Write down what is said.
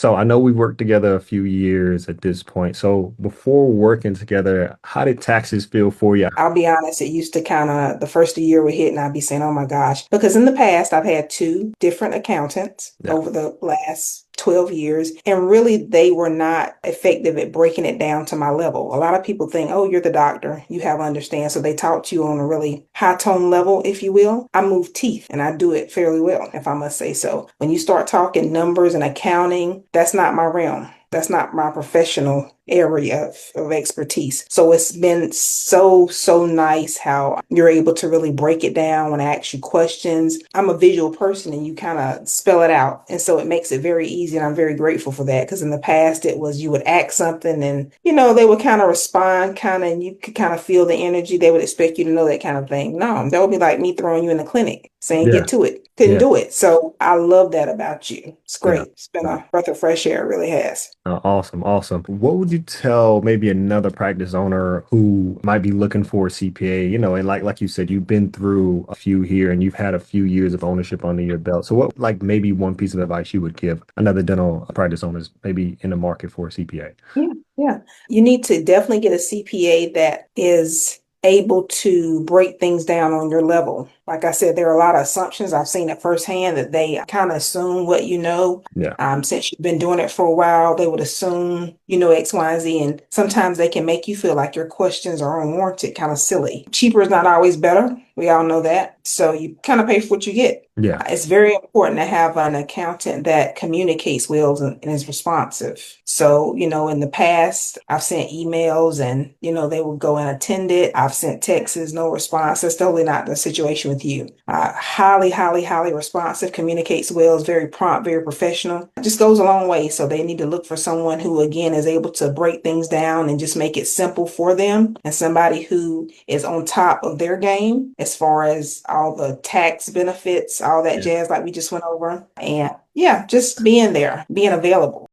So I know we've worked together a few years at this point. So before working together, how did taxes feel for you? I'll be honest, it used to kind of, the first year would hit and I'd be saying, oh my gosh. Because in the past, I've had two different accountants Yeah. over the last 12 years, and really they were not effective at breaking it down to my level. A lot of people think, oh, you're the doctor, you have understand. So they talk to you on a really high tone level, if you will. I move teeth and I do it fairly well, if I must say so. When you start talking numbers and accounting, that's not my realm. That's not my professional area of expertise. So it's been so nice how you're able to really break it down when I ask you questions. I'm a visual person and you kind of spell it out. And so it makes it very easy. And I'm very grateful for that because in the past it was you would ask something and, they would kind of respond kind of, and you could kind of feel the energy. They would expect you to know that kind of thing. No, that would be like me throwing you in the clinic saying, Yeah. get to it. Couldn't Yeah. do it. So I love that about you. It's Yeah. great. It's been Yeah. a breath of fresh air. It really has. Awesome, awesome. What would you tell maybe another practice owner who might be looking for a CPA, and like you said, you've been through a few here and you've had a few years of ownership under your belt. So what like maybe one piece of advice you would give another dental practice owners maybe in the market for a CPA? Yeah, yeah. You need to definitely get a CPA that is able to break things down on your level. Like I said, there are a lot of assumptions. I've seen it firsthand that they kind of assume what you know. Yeah. Since you've been doing it for a while, they would assume you know X, Y, and Z. And sometimes they can make you feel like your questions are unwarranted, kind of silly. Cheaper is not always better. We all know that. So you kind of pay for what you get. Yeah. It's very important to have an accountant that communicates well and is responsive. So, in the past, I've sent emails and, they will go and attend it. I've sent texts, no response. That's totally not the situation with you. Highly, highly, highly responsive, communicates well, is very prompt, very professional. It just goes a long way. So they need to look for someone who, again, is able to break things down and just make it simple for them, and somebody who is on top of their game as far as all the tax benefits, all that Yeah. jazz like we just went over. And yeah, just being there, being available.